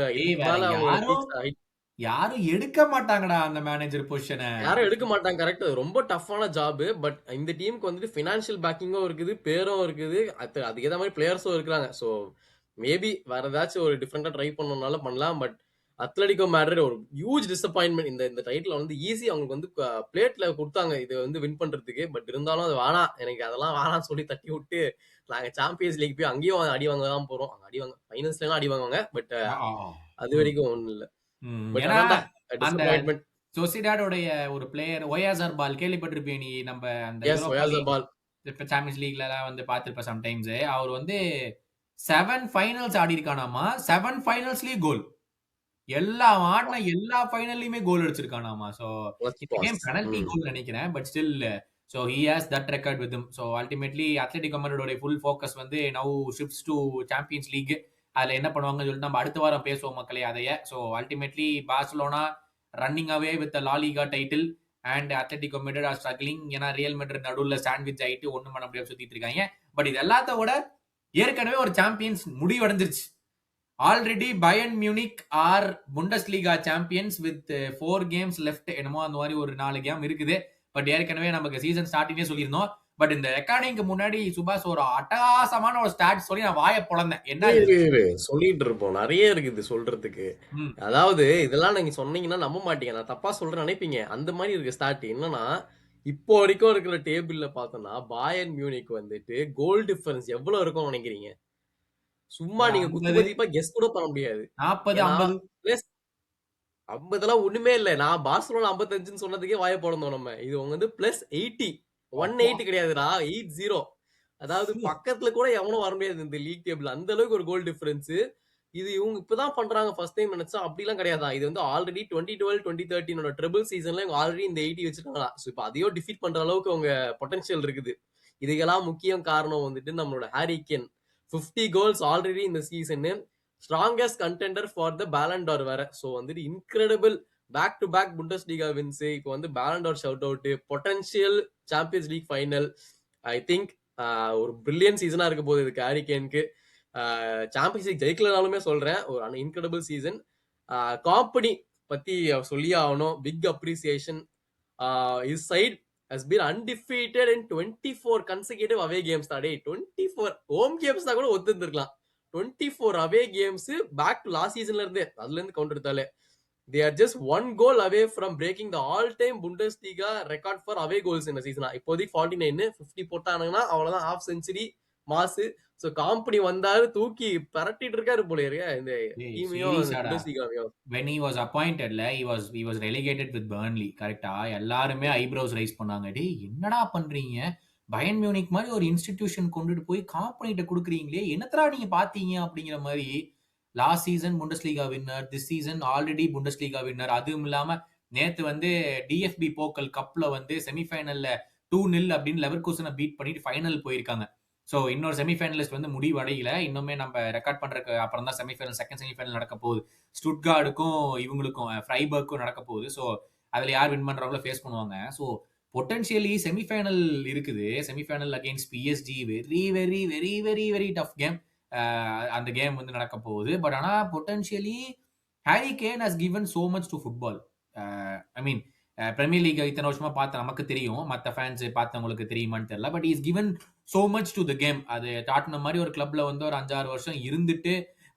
யாரும் எடுக்க மாட்டாங்கடா அந்த மேனேஜர் பொசிஷனை. யாரும் எடுக்க மாட்டாங்க. கரெக்ட், ரொம்ப டஃப்பான ஜாப். பட் இந்த டீமுக்கு வந்துட்டு ஃபினான்ஷியல் பேக்கிங்கும் இருக்குது, பேரும் இருக்குது, அதுக்கு ஏற்ற மாதிரி பிளேயர்ஸும் இருக்கிறாங்க. ஸோ மேபி வேற ஏதாச்சும் ஒரு டிஃப்ரெண்டா ட்ரை பண்ணணும்னால பண்ணலாம். பட் அத்லட்டிகோ மேட்ரிட் ஒரு ஹியூஜ் டிசப்பாயின்மெண்ட். இந்த டைட்டில் வந்து ஈஸி அவங்களுக்கு வந்து பிளேட்ல கொடுத்தாங்க இது வந்து வின் பண்றதுக்கு. பட் இருந்தாலும் அது வேணாம், எனக்கு அதெல்லாம் வேணாம்னு சொல்லி தட்டி விட்டு நாங்க சாம்பியன்ஸ் லீக் போய் அங்கேயும் அடி வாங்க தான் போறோம். அடி வாங்க ஃபைனல்ஸ்லாம் அடி வாங்குவாங்க. பட் அது வரைக்கும் ஒண்ணும் இல்ல. சொசிடாடோடைய ஒரு பிளேயர் ஒயாசர்பால் கேள்விப்பட்டிருப்பேன் நீ. நம்ம அந்த இப்ப சாம்பியன்ஸ் லீக்ல எல்லாம் வந்து பாத்திருப்ப சம்டைம்ஸ். அவர் வந்து 7 ஃபைனல்ஸ் ஆடி இருக்கானாமா. 7 ஃபைனல்ஸ்லயும் கோல். எல்லா ஃபைனல்லையுமே கோல் அடிச்சிருக்கானாமா. சோ பெனல்டி கோல் நினைக்கிறேன். But still so he has that record with him. so ultimately Atletico Madrid full focus வந்து now shifts to Champions League. அதுல என்ன பண்ணுவாங்கன்னு சொல்லிட்டு நம்ம அடுத்த வாரம் பேசுவோம் மக்களே அதைய. So ultimately Barcelona running away with La Liga title and Atletico Madrid are struggling. ஏன்னா ரியல் மெட்ரிட் நடுவில் சாண்ட்விச் ஆயிட்டு ஒன்றும் பண்ண முடியாது சுத்திட்டு இருக்காங்க. பட் இது எல்லாத்தோட ஏற்கனவே ஒரு சாம்பியன்ஸ் முடிவடைஞ்சிருச்சு. Already Bayern Munich are Bundesliga champions with 4 games left. என்னமோ அந்த மாதிரி ஒரு 4 கேம் இருக்குது. பட் ஏற்கனவே நமக்கு சீசன் ஸ்டார்டிங்கே சொல்லியிருந்தோம். பட் இந்த ரெக்கார்டிங்க்கு முன்னாடி சுபாஷ் ஒரு அட்டகாசமான ஒரு ஸ்டார்ட் சொல்லி நான் வாயை பொழந்தேன். என்ன சொல்லிட்டு இருப்போம், நிறைய இருக்குது சொல்றதுக்கு. அதாவது இதெல்லாம் நீங்க சொன்னீங்கன்னா நம்ப மாட்டீங்க, நான் தப்பா சொல்றேன் நினைப்பீங்க. அந்த மாதிரி இருக்கு ஸ்டார்ட். என்னன்னா இப்போ வரைக்கும் இருக்கிற டேபிள்ல பார்த்தோம்னா பயர்ன் மியூனிக் வந்துட்டு கோல் டிஃபரன்ஸ் எவ்வளவு இருக்கும் நினைக்கிறீங்க? சும்மா நீங்க குத்துமதிப்பா கெஸ் கூட பண்ண முடியாது. 50 ஒண்ணுமே இல்ல. நான் பார்சலோனா 55 சொன்னதுக்கே வாய போடணும் நம்ம. இது வந்து +80, 180 கிடையாதுடா, 80. அதாவது பக்கத்துல கூட எவனும் வர முடியாது இந்த லீக் டேபிள். அந்த அளவுக்கு ஒரு கோல் டிஃபரன்ஸ். இது இவங்க இப்பதான் பண்றாங்க ஃபர்ஸ்ட் டைம் நினைச்சா. அப்படிலாம் கிடையாதா. இது வந்து ஆல்ரெடி 2012 2013 ட்ரிபிள் சீசன்ல இவங்க ஆல்ரெடி இந்த 80 வச்சிருக்காங்களா. ஸோ இப்போ அதையோ டிஃபீட் பண்ற அளவுக்கு அவங்க பொட்டன்ஷியல் இருக்குது. இதுக்கெல்லாம் முக்கியம் காரணம் வந்துட்டு நம்மளோட ஹாரி கேன். 50 கோல்ஸ் ஆல்ரெடி இந்த season. Strongest contender for the Ballon d'Or வேற. ஸோ வந்துட்டு incredible back to back Bundesliga wins. இப்போ வந்து Ballon d'Or shout out, potential Champions League final. I think ஒரு பிரில்லியன் சீசனா இருக்க போகுது இதுக்கு ஹாரி கேனுக்கு. சாம்பியன்ஸ் லீக் ஜெயிக்கலனாலுமே சொல்றேன், ஒரு இன்கிரெடிபிள் சீசன். காம்பனி பத்தி சொல்லி ஆகணும். Big appreciation. His side has been undefeated in 24 consecutive away games. 24 home games தான் கூட ஒத்துருக்கலாம். 24 away games back to last seasonல இருந்தே, அதுல இருந்து கவுண்டர் எடுத்தாலே they are just 1 goal away from breaking the all time Bundesliga record for away goals in a season. இப்போதைக்கு 49, 50 போட்டானுங்கன்னா அவ்வளவுதான், half century மாசு. So காம்பனி வந்தாரு தூக்கி பரட்டிட்டு இருக்காரு போல இருக்கு இந்த டீமையும் புண்டஸ்லீகாவையும். when he was appointed he was relegated with Burnley. கரெக்ட்டா? எல்லாருமே ஐப்ரோஸ் ரைஸ் பண்ணாங்க. டேய் என்னடா பண்றீங்க, பயர்ன் மியூனிக் மாதிரி ஒரு இன்ஸ்டிடியூஷன் கொண்டுட்டு போய் காம்பனிட்ட கொடுக்குறீங்களே, என்னத்தரா நீங்க பாத்தீங்க அப்படிங்கிற மாதிரி. Last season புண்டஸ்லீகா winner, this season already புண்டஸ்லீகா winner. அதுவும் இல்லாம நேத்து வந்து டிஎஃப்பி போக்கல் கப்ல வந்து செமிஃபைனல்ல 2-0 அப்படின்னு லெவர்கூசனை பீட் பண்ணிட்டு ஃபைனல் போயிருக்காங்க. ஸோ இன்னொரு செமிஃபைனலிஸ்ட் வந்து முடிவடையில. இன்னுமே நம்ம ரெக்கார்ட் பண்றதுக்கு அப்புறம் தான் செகண்ட் செமிஃபைனல் நடக்க போகுது. ஸ்டுட்கார்டுக்கும் இவங்களுக்கும் ஃப்ரைபர்க்கும் நடக்க போகுது. ஸோ அதுல யார் வின் பண்றவங்களோ ஃபேஸ் பண்ணுவாங்க. ஸோ பொட்டன்ஷியலி செமிஃபைனல் இருக்குது. Semifinal against PSG very very very very very tough game. அந்த கேம் வந்து நடக்க போகுது. பட் ஆனா potentially Harry Kane has given so much to football. I mean Premier League இத்தனை வருஷமா பார்த்த நமக்கு தெரியும், மற்ற ஃபேன்ஸ் பார்த்தவங்களுக்கு தெரியுமான்னு தெரியல. But is given so much to the game. அது டாட்னம் மாதிரி ஒரு கிளப்ல வந்து ஒரு 5-6 வருஷம் இருந்துட்டு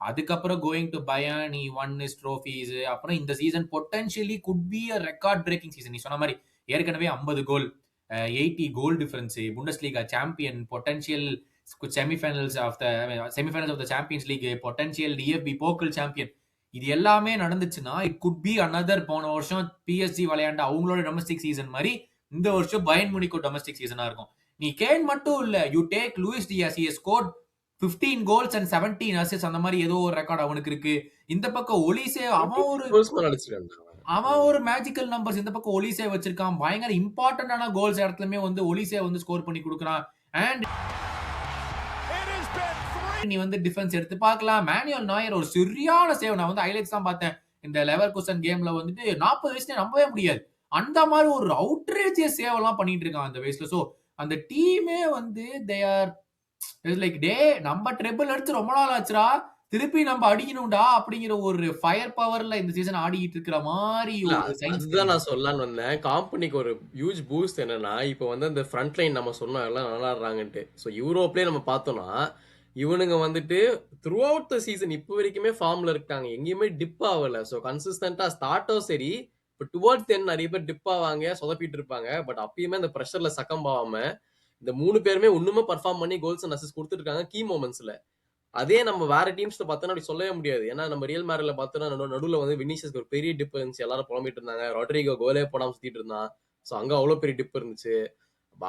அதுக்கப்புறம் going to Bayern, he won his trophies. அப்புறம் இந்த season potentially could be a record breaking season. நீ சொன்ன மாதிரி ஏற்கனவே 50 goal, 80 goal difference, Bundesliga champion, potential semifinals of the Champions League, potential DFB Pokal champion, இது எல்லாமே நடந்துச்சுன்னா இட் குட் பி another. போன வருஷம் பிஎஸ்ஜி விளையாண்ட அவங்களோட டொமஸ்டிக் சீசன் மாதிரி இந்த வருஷம் பயன் முனிக்கோ டொமஸ்டிக் சீசனா இருக்கும். நீ கேன் மட்டும் இல்ல, you take Luis Diaz, he has scored 15 goals and 17 assists, அந்த மாதிரி ஏதோ ஒரு ரெக்கார்ட் அவனுக்கு இருக்கு. இந்த பக்கம் ஒலிசே அவன் ஒரு மேஜிக்கல் நம்பர்ஸ், இந்த பக்கம் ஒலிசே வச்சிருக்கான். பயங்கர இம்பார்ட்டன்டான கோல்ஸ் இடத்துலயுமே வந்து ஒலிசே வந்து ஸ்கோர் பண்ணி கொடுக்குறான். அண்ட் நீ வந்து டிஃபென்ஸ் எடுத்து பார்க்கலாம். மேனுவல் நாயர் ஒரு சரியான சேவ். நான் வந்து ஹைலைட்ஸ் தான் பார்த்தேன் இந்த லெவர்குசன் கேம்ல வந்துட்டு 40 வயசுல நம்பவே முடியாது. அந்த மாதிரி ஒரு அவுட்ரேஜியஸ் சேவ் எல்லாம் பண்ணிட்டு இருக்கான் அந்த வயசுல. சோ அந்த டீமே வந்து தே ஆர் லைக் டே நம்ம ட்ரிபிள் அடிச்சு ரொம்ப நாள் ஆச்சுடா, திருப்பி நம்ம அடிக்கணும்டா அப்படிங்கிற ஒரு ஃபயர் பவர்ல இந்த சீசன் ஆடிட்டு இருக்கிற மாதிரி அதுதான் நான் சொல்லலான்னு வந்தேன். காம்பனிக்கு ஒரு ஹியூஜ் பூஸ்ட் என்னன்னா, இப்போ வந்து அந்த ஃப்ரண்ட் லைன் நம்ம சொன்னோம் எல்லாம் நல்லா ஆடுறாங்கன்ட்டு. ஸோ யூரோப்லேயே நம்ம பார்த்தோம்னா இவனுங்க வந்துட்டு த்ரூ அவுட் த சீசன் இப்போ வரைக்குமே ஃபார்ம்ல இருக்காங்க, எங்கேயுமே டிப் ஆகல. ஸோ கன்சிஸ்டன்டா ஸ்டார்ட்டும் சரி, இப்போ டுவர்ட்ஸ் 10 நிறைய பேர் டிப் ஆவாங்க, சொதப்பிட்டு இருப்பாங்க. பட் அப்பயுமே அந்த ப்ரெஷர்ல சக்கம் ஆகாம இந்த 3 பேருமே இன்னுமே பர்ஃபார்ம் பண்ணி கோல்ஸ் அண்ட் அசிஸ்ட் கொடுத்துட்டு இருக்காங்க கீ மொமெண்ட்ஸ்ல. அதே நம்ம வேற டீம்ஸ்ல பார்த்தோன்னா அப்படி சொல்லவே முடியாது. ஏன்னா நம்ம ரியல் மேரில் பார்த்தோன்னா நடுவில் வந்து வினிஷியஸ்க்கு ஒரு பெரிய டிப் இருந்துச்சு, எல்லாரும் புலம்பிட்டு இருந்தாங்க. ரொட்ரிகோ கோலே போடாம சுத்திட்டு இருந்தான். ஸோ அங்க அவ்வளோ பெரிய டிப் இருந்துச்சு.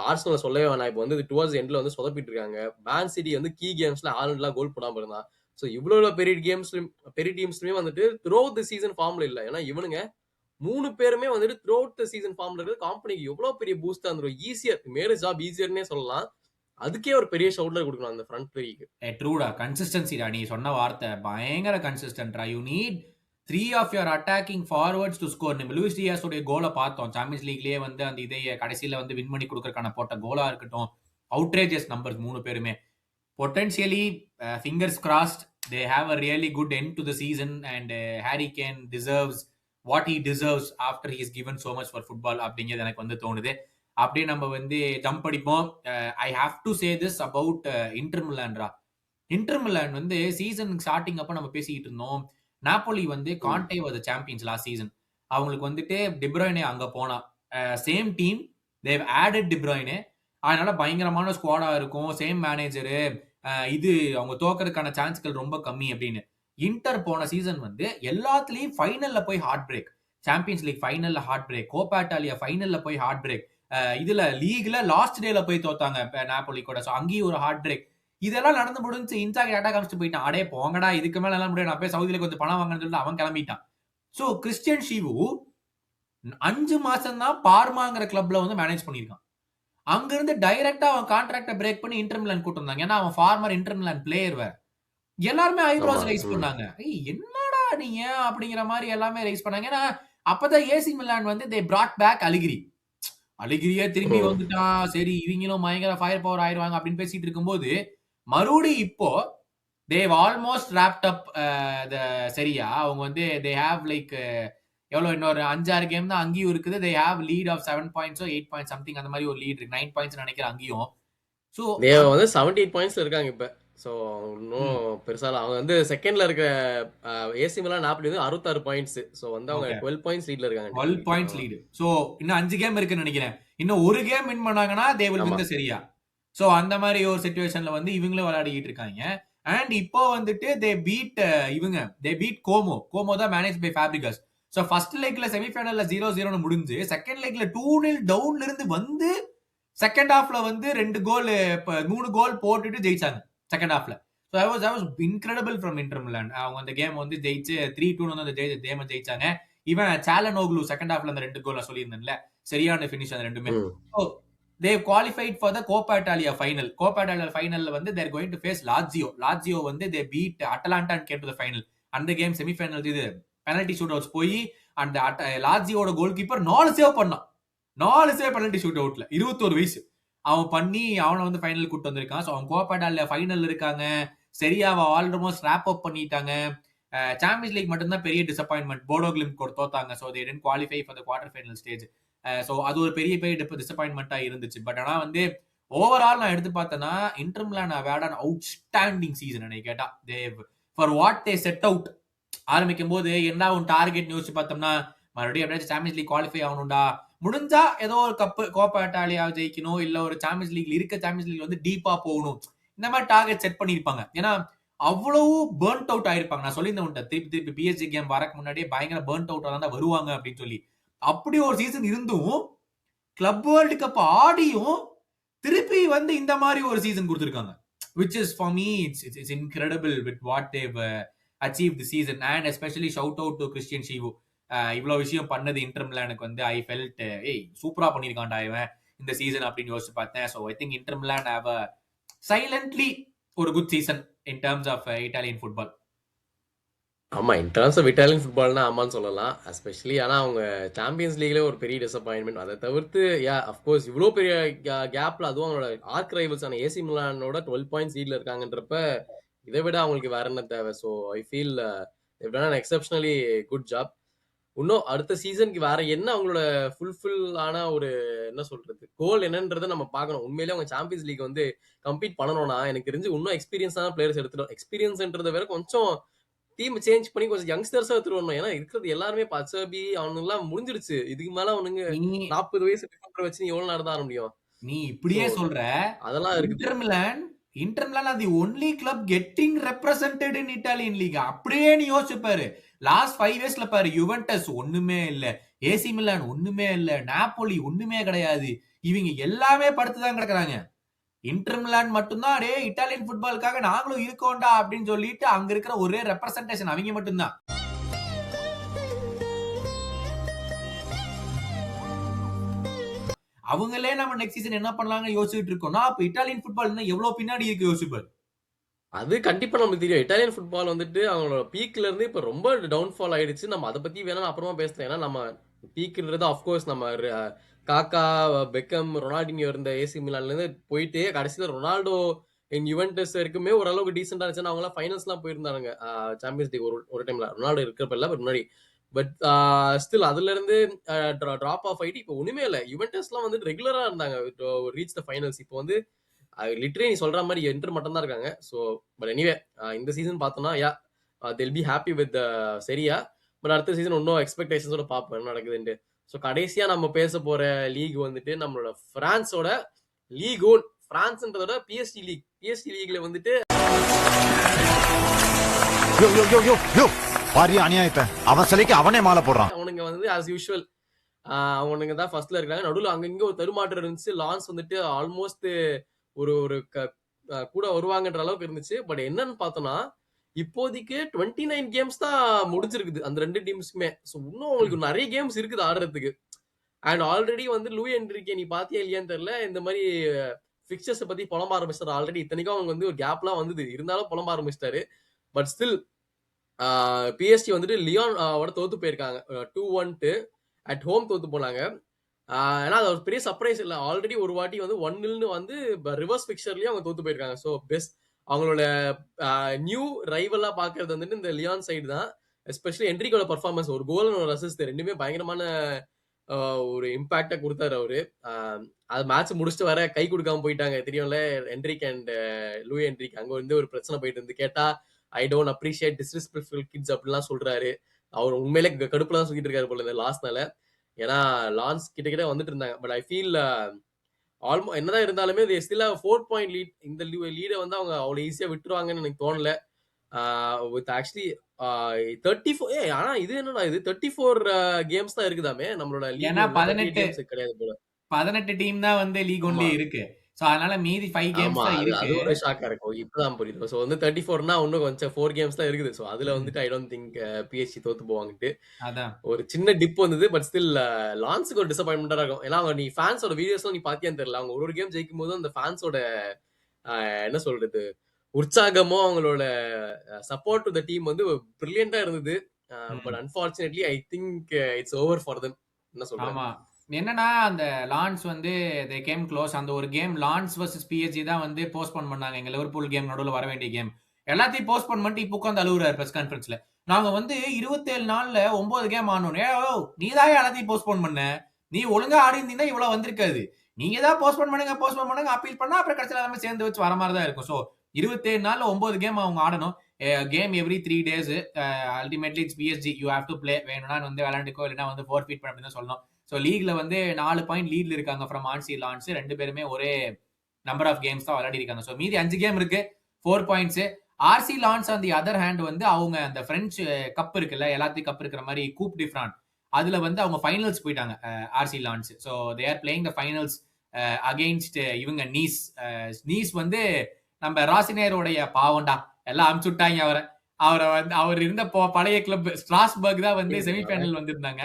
ஆர்சனல் சொல்லவே வேணாம், இப்போ வந்து டுவர்ட்ஸ் எண்ட்ல வந்து சொதப்பிட்டு இருக்காங்க. மேன் சிட்டி வந்து கீ கேம்ஸ்ல ஆல்ரெடிலாம் கோல் போடாம இருந்தான். ஸோ இவ்வளவு பெரிய டீம்ஸ்லயும் வந்துட்டு த்ரூ அவுட் தி சீசன் ஃபார்ம்ல இல்ல. ஏன்னா இவனுங்க 3 பேருமே வந்துட்டு த்ரூ அவுட் தி சீசன் ஃபார்ம்ல இருக்கு. கம்பெனிக்கு எவ்வளவு பெரிய பூஸ்டா இருந்துரும். ஈஸியர் மேரேஜ் ஜாப் ஈஸியர்னே சொல்லலாம். அதுக்கே ஒரு பெரிய ஷவுட்லர் கொடுக்கணும் அந்த ஃப்ரண்ட் த்ரீக்கு. ட்ரூடா, கன்சிஸ்டன்சிடா. நீ சொன்ன வார்த்தை பயங்கர கன்சிஸ்டன்ட்ரா. You need 3 of your attacking forwards to score. நம்ம லூயிஸ் டியாஸ் உடைய கோலை பார்த்தோம் சாம்பியன்ஸ் லீக்லயே வந்து அந்த இதைய கடைசியில வந்து வின் பண்ணி கொடுக்கறதுக்கான போட்ட கோலா இருக்கட்டும், அவுட்ரேஜஸ் நம்பர்ஸ் 3 பேருமே. Potentially fingers crossed they have a really good end to the season and Harry Kane deserves what he deserves after he is given so much for football அப்படிங்கிறது எனக்கு வந்து தோணுது. அப்படியே நம்ம வந்து ஜம்ப் அடிப்போம். I have to say this about Inter Milanரா. Inter Milan வந்து சீசன் ஸ்டார்டிங் அப்ப நம்ம பேசிக்கிட்டு இருந்தோம், நாப்போலி வந்து Conte was the champions last season. அவங்களுக்கு வந்துட்டு டிப்ராய்னே அங்க போனா same team, they added De Bruyne, அதனால பயங்கரமான ஸ்குவாடா இருக்கும், சேம் மேனேஜரு, இது அவங்க தோக்கறதுக்கான சான்ஸ்கள் ரொம்ப கம்மி அப்படின்னு. இன்டர் போன சீசன் வந்து எல்லாத்துலயும் ஃபைனல்ல போய் ஹார்ட் பிரேக், சாம்பியன்ஸ் லீக் ஃபைனல்ல ஹார்ட் பிரேக், கோப்பா இட்டாலியா ஃபைனல்ல போய் ஹார்ட் பிரேக், இதுல லீக்ல லாஸ்ட் டேல போய் தோத்தாங்க நாப்போலி கூட. ஸோ அங்கேயும் ஒரு ஹார்ட் பிரேக். இதெல்லாம் நடந்து முடிஞ்சு இன்சாக் டேட்டா காமிச்சிட்டு போயிட்டான். அடே போங்கடா, இதுக்கு மேல எல்லாம் முடியாது, நான் போய் சவுதியில கொஞ்சம் பணம் வாங்கன்னு சொல்லிட்டு அவன் கிளம்பிட்டான். சோ கிறிஸ்டியன் ஷீவு 5 மாசம் தான் பார்மாங்கிற கிளப்ல வந்து மேனேஜ் பண்ணிருக்கான். அங்க இருந்து டைரக்டா அவன் கான்ட்ராக்ட பிரேக் பண்ணி இன்டர் மிலான் கூட்டு வந்தாங்க. ஏன்னா அவன் ஃபார்மர் இன்டர் மிலான் பிளேயர் வேற. எல்லாருமே ஐப்ரோஸ் ரைஸ் பண்ணாங்க, என்னடா நீங்க அப்படிங்கிற மாதிரி எல்லாமே ரைஸ் பண்ணாங்க. ஏன்னா அப்பதான் ஏசி மிலான் வந்து தே பிராட் பேக் அலிகிரியே திரும்பி வந்துட்டான். சரி இவங்களும் பயங்கர ஃபயர் பவர் ஆயிடுவாங்க அப்படின்னு பேசிட்டு இருக்கும்போது மறுபடி இப்போ தேவ் ஆல்மோஸ்ட் ராப்ட் அப் சரியா. அவங்க வந்து தே ஹேவ் லைக் எவ்வளவு இன்னொரு 5-6 கேம் தான் அங்கேயும் இருக்குது. They have lead of 7 points 8 points something, அந்த மாதிரி ஒரு லீட் இருக்கு. 9 points நினைக்கிறேன் அங்கேயும். சோ தேவ் வந்து 78 points இருக்காங்க இப்ப. சோ இன்னும் பெருசா அவங்க வந்து செகண்ட்ல இருக்க ஏசி மிலான் நாப்போலி வந்து 66 பாயிண்ட்ஸ். சோ வந்து அவங்க 12 points லீட்ல இருக்காங்க. 12 points லீட். சோ இன்னும் 5 கேம் இருக்குன்னு நினைக்கிறேன். இன்னும் ஒரு கேம் வின் பண்ணாங்கன்னா தே வில் வின் தி சரியா. சோ அந்த மாதிரி ஒரு சிச்சுவேஷன்ல வந்து இவங்களும் விளையாடிட்டு இருக்காங்க. அண்ட் இப்போ வந்துட்டு தே பீட் கோமோ தான் மேனேஜ் பை ஃபேப்ரிகஸ். சோ ஃபர்ஸ்ட் லெக்ல செமிஃபைனல்ல 0-0 முடிஞ்சு செகண்ட் லெக்ல 2-0 டவுன்ல இருந்து வந்து செகண்ட் ஹாஃப்ல வந்து 3 கோல் போட்டுட்டு ஜெயிச்சாங்க செகண்ட் ஹாஃப்ல. So I was incredible from inter Milan. அவங்க அந்த கேம் வந்து ஜெயிச்சு 3-2 வந்து அந்த கேம் ஜெயிச்சாங்க. இவன் சாலனோக்லு செகண்ட் ஹாஃப்ல அந்த 2 கோல் நான் சொல்லியிருந்தேன்ல, சரியான ஃபினிஷ் அந்த ரெண்டுமே. So they qualified for the Coppa Italia final. Coppa Italia finalல வந்து they're going to face Lazio வந்து they beat Atalanta and came to the final. அந்த கேம் செமிஃபைனல் இது பெனல்டி ஷூட் அவுட்ஸ் போய் அந்த லாட்சியோட கோல் கீப்பர் 4 சேவ் பண்ணான். 4 save penalty shoot அவுட்ல 21 வயசு அவன் பண்ணி அவனை வந்து ஃபைனல் கூட்டு வந்திருக்கான். ஸோ அவன் கோப்பா இட்டாலியா ஃபைனல் இருக்காங்க. சரியாவ ஆல்மோஸ்ட் ரேப் அப் பண்ணிட்டாங்க. சாம்பியன்ஸ் லீக் மட்டும்தான் பெரிய டிசப்பாயின்மெண்ட், போடோ கிளிம்ட் கூட தோத்தாங்க. So they didn't qualify for the quarter final stage. So அது ஒரு பெரிய டிசப்பாயின்மெண்டா இருந்துச்சு. பட் ஆனா வந்து ஓவரால் நான் எடுத்து பார்த்தேன்னா inter Milan have had an outstanding season. எனக்கு கேட்டா for what they set out ஆரம்பிக்கும் போது என்ன உன் டார்கெட் யோசிச்சு பார்த்தோம்னா மறுபடியும் எப்படியாச்சும் சாம்பியன்ஸ் லீக் குவாலிஃபை ஆகணும்டா, முடிஞ்சா ஏதோ ஒரு கோப்பா இட்டாலியா ஜெயிக்கணும், இல்ல ஒரு சாம்பியன்ஸ் லீக் வந்து டீப்பா போகணும், இந்த மாதிரி டார்கெட் செட் பண்ணிருப்பாங்க. ஏன்னா அவ்வளவு பர்ன்ட் அவுட் ஆயிருப்பாங்க. நான் சொல்லியிருந்தேன் திருப்பி பிஎஸ்ஜி கேம் வரக்கு முன்னாடியே பயங்கர பர்ன்ட் அவுட் தான் வருவாங்க அப்படின்னு சொல்லி. அப்படி ஒரு சீசன் இருந்தும் கிளப் வேர்ல்டு கப் ஆடியும் திருப்பி வந்து இந்த மாதிரி ஒரு சீசன் கொடுத்திருக்காங்க. which is for me it's incredible with what they've achieved this season, and especially shout out to Christian Chivu. இவ்வளவு விஷயம் பண்ணது இன்டர் மிலானுக்கு வந்து ஐ ஃபெல்ட் சூப்பரா பண்ணிருக்கான்டா இவன் இந்த சீசன் அப்படின்னு யோசிச்சு பார்த்தேன். So I think Inter Milan have a silently ஒரு good season in terms of Italian football. ஆமா, இன் டர்ம்ஸ் ஆஃப் இட்டாலியன் ஃபுட்பால்னா ஆமான்னு சொல்லலாம். எஸ்பெஷலி ஆனா அவங்க சாம்பியன்ஸ் லீக்ல ஒரு பெரிய டிசப்பாயின்மெண்ட். அதை தவிர்த்து அஃப்கோர்ஸ் இவ்வளோ பெரிய கேப்ல அதுவும் அவங்களோட ஆர்க் ரைவல்ஸான ஏசி மிலானோட 12 பாயிண்ட்ஸ் லீட்ல இருக்காங்கன்றப்ப இதை விட அவங்களுக்கு வேற என்ன தேவை? So I feel exceptionally good job. இன்னும் அடுத்த சீசனுக்கு வேற என்ன அவங்களோட ஃபுல்ஃபில் ஆன ஒரு என்ன சொல்றது கோல் என்னன்றதை நம்ம பார்க்கணும். உண்மையிலேயே அவங்க சாம்பியன்ஸ் லீக் வந்து கம்பீட் பண்ணணும்னா எனக்கு தெரிஞ்சு இன்னும் எக்ஸ்பீரியன்ஸான பிளேயர்ஸ் எடுத்துடும். எக்ஸ்பீரியன்ஸ்ன்றதை வேற கொஞ்சம் டீம் சேஞ்ச் பண்ணி கொஞ்சம் யங்ஸ்டர்ஸா எடுத்துட்டு வரணும். ஏன்னா இருக்கிறது எல்லாருமே பச்சபி அவனுங்க எல்லாம் முடிஞ்சிருச்சு. இதுக்கு மேல அவனுங்க 40 வயசு வச்சு நீ எவ்வளவு நடந்த முடியும்? நீ இப்படியே சொல்ற அதெல்லாம் இருக்கு. இன்டர் மிலான் அது only club getting represented in Italian league. அப்படியே நீ யோசிச்சு பாரு, லாஸ்ட் 5 இயர்ஸ்ல பாரு, யுவென்டஸ் ஒண்ணுமே இல்ல, ஏசி மிலான் ஒண்ணுமே இல்ல, நாப்போலி ஒண்ணுமே கிடையாது, இவங்க எல்லாமே படுத்துதான் கிடக்குறாங்க. இன்டர் மிலான் மட்டும்தான் டே இட்டாலியன் ஃபுட்பாலுக்காக நாங்களும் இருக்கோம்டா அப்படின்னு சொல்லிட்டு அங்க இருக்கிற ஒரே ரெப்ரசன்டேஷன் அவங்க மட்டும்தான். அவங்களே நம்ம நெக்ஸ்ட் சீசன் என்ன பண்ணலாம்னு யோசிச்சுட்டு இருக்கோம்னா அப்ப இட்டாலியன் ஃபுட்பால் இன்னும் எவ்வளவு பின்னாடி இருக்கு யோசிப்பாரு. அது கண்டிப்பா நமக்கு தெரியும். இட்டாலியன் ஃபுட்பால் வந்துட்டு அவங்களோட பீக்ல இருந்து இப்ப ரொம்ப டவுன்ஃபால் ஆயிடுச்சு. நம்ம அதை பத்தி வேணா அப்புறமா பேசலாம். ஏன்னா நம்ம பீக்ன்றது ஆஃப்கோர்ஸ் நம்ம காக்கா, பெக்கம், ரொனால்டினியோ இருந்த ஏசி மிலான்ல இருந்து போயிட்டு கடைசியில ரொனால்டோ இன் யுவென்டஸ் இருக்குமே ஓரளவுக்கு டீசெண்டா இருந்துச்சு. அவங்க எல்லாம் ஃபைனல்ஸ் எல்லாம் போயிருந்தாங்க சாம்பியன்ஸ் லீக் ஒரு டைம்ல ரொனால்டோ இருக்கிறப்ப முன்னாடி. பட் ஸ்டில் அதுல இருந்து டிராப் ஆஃப் ஆயிட்டு இப்போ ஒண்ணுமே இல்லை. யுவென்டஸ் எல்லாம் வந்து ரெகுலரா இருந்தாங்க ரீச் த ஃபைனல்ஸ். இப்போ வந்து லிட்டரலி நீ சொல்ற மாதிரி என்டர் மட்டும் தான் இருக்காங்க. ஸோ பட் எனிவே இந்த சீசன் பார்த்தோம்னா they'll be happy with சரியா. பட் அடுத்த சீசன் இன்னும் எக்ஸ்பெக்டேஷன்ஸோட பார்ப்போம் என்ன நடக்குதுன்னு. ஸோ கடைசியா நம்ம பேச போற லீக் வந்துட்டு நம்மளோட பிரான்ஸோட லீக் ஓன். பிரான்ஸ்ன்றதோட பிஎஸ்டி லீக்ல வந்துட்டு அவன் சிலைக்கு அவனே மாலை போடுறான். அவனுங்க வந்து ஆஸ் யூஷுவல் அவனுங்க தான் ஃபர்ஸ்ட்ல இருக்காங்க. நடுவில் அங்கங்க ஒரு தருமாற்றம் இருந்துச்சு. லான்ஸ் வந்துட்டு ஆல்மோஸ்ட் ஒரு கூட வருவாங்கன்ற அளவுக்கு இருந்துச்சு. பட் என்னன்னு பார்த்தோம்னா இப்போதைக்கு 29 கேம்ஸ் தான் முடிஞ்சிருக்குது அந்த ரெண்டு டீம்ஸ்க்குமே. ஸோ இன்னும் அவங்களுக்கு நிறைய கேம்ஸ் இருக்குது ஆடுறதுக்கு. அண்ட் ஆல்ரெடி வந்து லூயி என்ரிகே நீ பாத்தியா இல்லையான்னு தெரியல, இந்த மாதிரி பிக்சர்ஸ் பத்தி புலம்ப ஆரம்பிச்சிட்டாரு ஆல்ரெடி. இத்தனைக்கும் அவங்க வந்து ஒரு கேப்லாம் வந்தது, இருந்தாலும் புலம்ப ஆரம்பிச்சிட்டாரு. பட் ஸ்டில் பிஎஸ்டி வந்துட்டு லியான் தோத்து போயிருக்காங்க 2-1 அட் ஹோம் தோத்து போனாங்க. ஏன்னா அது ஒரு பெரிய சர்ப்ரைஸ் இல்லை. ஆல்ரெடி ஒரு வாட்டி வந்து 1-0 வந்து ரிவர்ஸ் பிக்சர்லயும் அவங்க தோத்து போயிருக்காங்க. ஸோ பெஸ்ட் அவங்களோட நியூ ரைவலா பாக்குறது வந்துட்டு இந்த லியான் சைடு தான். எஸ்பெஷலி என்ரிகோட பர்ஃபார்மன்ஸ், ஒரு கோல் ஒரு அசிஸ்ட் ரெண்டுமே பயங்கரமான ஒரு இம்பாக்டா கொடுத்தாரு அவரு. அது மேட்ச் முடிச்சுட்டு வர கை கொடுக்காம போயிட்டாங்க தெரியும்ல என்ரிக் அண்ட் லூயி என்ரிக். அங்க வந்து ஒரு பிரச்சனை போயிட்டு இருந்து கேட்டா I don't appreciate disrespectful kids அப்படிலாம் சொல்றாரு. அவர் உண்மையிலே கடுப்புல தான் சொல்லிட்டு இருக்காரு போல இந்த லாஸ்ட்னால. ஏன்னா லான்ஸ் கிட்ட வந்துட்டு இருந்தாங்க. பட் ஐ ஃபீல் என்னதான் இருந்தாலுமே ஸ்டில் 4 பாயிண்ட் லீட். இந்த லீடை வந்து அவங்க அவ்வளவு ஈஸியா விட்டுருவாங்கன்னு எனக்கு தோணல. வித் ஆக்சுவலி 34 ஆனா இது என்னடா இது 34 கேம்ஸ் தான் இருக்குதாமே நம்மளோட லீக். 18 கிடையாது போல. 18 டீம் தான் வந்து லீக் ஒன்லி இருக்கு. சோ அதனால மீதி 5 கேம்ஸ் தான் இருக்கு. அது ஒரு ஷாக்கா இருக்கும். இப்பதான் புரியுது. சோ வந்து 34னா இன்னும் கொஞ்சம் 4 கேம்ஸ் தான் இருக்குது. சோ அதுல வந்துட்டு ஐ டோன்ட் திங்க் பிஎஸ்ஜி தோத்து போவாங்கட்டு. அதான் ஒரு சின்ன டிப் வந்தது. பட் ஸ்டில் லான்ஸுக்கு ஒரு டிசப்பாயின்மெண்டா இருக்கும். ஏன்னா நீ ஃபேன்ஸோட வீடியோஸ்லாம் நீ பாத்தியான்னு தெரியல. அவங்க ஒரு கேம் ஜெயிக்கும் போது அந்த ஃபேன்ஸோட என்ன சொல்றது உற்சாகமோ அவங்களோட சப்போர்ட் டு த டீம் வந்து பிரில்லியண்டா இருந்தது. But unfortunately I think it's over for them. என்ன சொல்றாங்க என்னன்னா அந்த லான்ஸ் வந்து தே கேம் க்ளோஸ். அந்த ஒரு கேம் லான்ஸ் வர்சஸ் பிஎஸ்ஜி தான் வந்து போஸ்ட்போன் பண்ணாங்க. எங்க லிவர்பூல் கேம் நடுவில் வர வேண்டிய கேம் எல்லாத்தையும் போஸ்ட்போன் பண்ணிட்டு இப்போ உட்காந்து அழுகுறாரு பிரஸ் கான்ஃபரன்ஸ்ல. நாங்க வந்து 27 நாள்ல 9 கேம் ஆனோன்னே நீதான் எல்லாத்தையும் போஸ்ட்போன் பண்ண, நீ ஒழுங்கா ஆடி இருந்தீங்கன்னா இவ்வளவு வந்திருக்காது, நீங்க தான் போஸ்ட்போன் பண்ணுங்க அப்பீல் பண்ணா அப்புறம் கடைசியில் எல்லாமே சேர்ந்து வச்சு வர மாதிரி தான் இருக்கும். ஸோ 27 நாள்ல 9 கேம் அவங்க ஆடணும். Game every 3 days. Ultimately it's PSG, you have to play. வேணும்னா வந்து விளையாண்டுக்கோ இல்லைன்னா வந்து ஃபோர்ஃபீட் பண்ண அப்படின்னு சொல்லணும். ஸோ லீக்ல வந்து 4 பாயிண்ட் லீட்ல இருக்காங்க ஃப்ரம் ஆர்சி லான்ஸ். 2 பேருமே ஒரே நம்பர் ஆஃப் கேம்ஸ் தான் விளையாடி இருக்காங்க. ஸோ மீதி 5 கேம் இருக்கு, 4 points. RC Lens on the other hand வந்து அவங்க அந்த பிரெஞ்சு கப் இருக்குல்ல, எல்லாத்தையும் கப் இருக்கிற மாதிரி கூப் டி ஃப்ரான், அதுல வந்து அவங்க ஃபைனல்ஸ் போயிட்டாங்க RC Lens. So they are playing the finals against இவங்க நீஸ். நீஸ் வந்து நம்ம ராசினேரோடைய பாவண்டா, எல்லாம் அமுச்சு விட்டாங்க அவரை வந்து அவர் இருந்த பழைய கிளப் ஸ்ட்ராஸ்பர்க் தான் வந்து செமிஃபைனல் வந்திருந்தாங்க.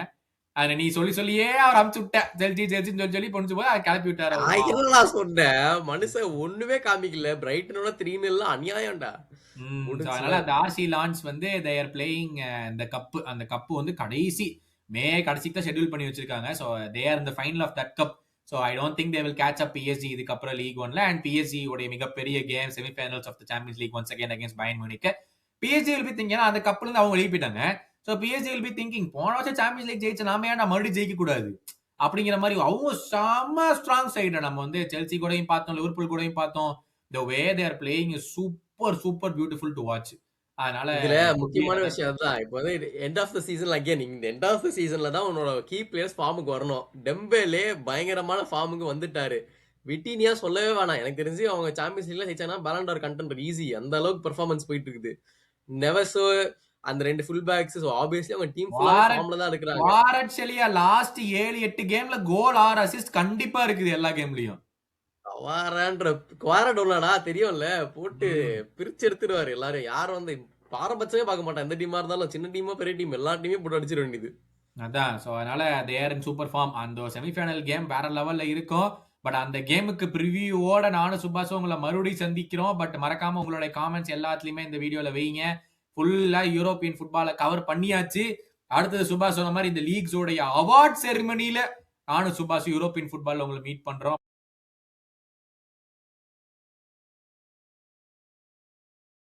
அத நீ சொல்லியே அவர் அமுச்சு விட்ட ஜெல்சின்னு சொல்லி பொண்ணு போய் அதை கிளப்பி விட்டாரு. என்னடா சொன்னேன், மனுஷன் ஒண்ணுமே காமிக்கல. பிரைட்டனோட 3-0 அநியாயம்டா. அதனால அந்த ஆர்சி லான்ஸ் வந்து தே ஆர் பிளேயிங் இந்த கப். அந்த கப் வந்து கடைசிக்கு தான் ஷெட்யூல் பண்ணி வச்சிருக்காங்க. ஸோ தே ஆர் இந்த final of that cup. So I don't think they will catch up PSG இதுக்கப்புறம் லீக் ஒன்ல. அண்ட் பிஎஸ்ஜி உடைய மிகப்பெரிய game semifinals of the Champions League once again against Bayern Munich. PSG will be thinking, அந்த கப்ல இருந்து அவங்க வெளியே போயிட்டாங்க. So PSG will be thinking, போன வருஷம் சாம்பியன்ஸ் லீக் ஜெயிச்ச நாம ஏன் மறுபடியும் ஜெயிக்க கூடாது அப்படிங்கிற மாதிரி அவங்க செம்ம ஸ்ட்ராங் சைடு. நம்ம வந்து செல்சி கூடயும் பார்த்தோம், லிவர்பூல் கூடயும் பார்த்தோம். The way they are playing is super beautiful to watch. அதனால இதுல முக்கியமான விஷயம் தான், இப்போ வந்து எண்ட் ஆஃப் த சீசன்ல அகைன் இந்த எண்ட் ஆஃப் த சீசன்ல தான் உன்னோட கீ பிளேயர்ஸ் ஃபார்முக்கு வரணும். டெம்பேலே பயங்கரமான ஃபார்முக்கு வந்துட்டாரு. விட்டினியா சொல்லவே வேணாம். எனக்கு தெரிஞ்சு அவங்க சாம்பியன்ஸ் லீக்ல ஜெயிச்சாங்கன்னா பேலண்டார் கண்டென்ட் ஈஸி. அந்த அளவுக்கு பெர்ஃபார்மன்ஸ் போயிட்டு இருக்குது. நெவஸோ அந்த 2 ஃபுல் பேக்ஸ், சோ ஆப்வியஸ்லி அவங்க டீம் ஃபுல்லா ஃபார்ம்ல தான் இருக்காங்க. வாரட்சலியா லாஸ்ட் 7-8 கேம்ல கோல் ஆர் அசிஸ்ட் கண்டிப்பா இருக்குது எல்லா கேம்லயும். குவாரடோலடா தெரியும்ல, போட்டு பிரிச்சு எடுத்துருவாரு எல்லாரும். யாரும் வந்து பாரபட்சமே பார்க்க மாட்டான். எந்த டீமா இருந்தாலும், சின்ன டீமா பெரிய டீம், எல்லா டீமே போட்டு அடிச்சிட வேண்டியது. அதான். ஸோ அதனால they are in super form. அந்த செமிஃபைனல் கேம் வேற லெவல்ல இருக்கும். பட் அந்த கேமுக்கு ப்ரிவியூவோட நானும் சுபாஷும் உங்களை மறுபடியும் சந்திக்கிறோம். பட் மறக்காம உங்களுடைய காமெண்ட்ஸ் எல்லாத்துலயுமே இந்த வீடியோல வைங்க. ஃபுல்லா யூரோப்பியன் ஃபுட்பாலை கவர் பண்ணியாச்சு. அடுத்தது சுபாஷ் சொன்ன மாதிரி இந்த லீக்ஸோடைய அவார்ட் செரிமனியில நானும் சுபாஷ் யூரோப்பியன் ஃபுட்பால்ல உங்களை மீட் பண்றோம்.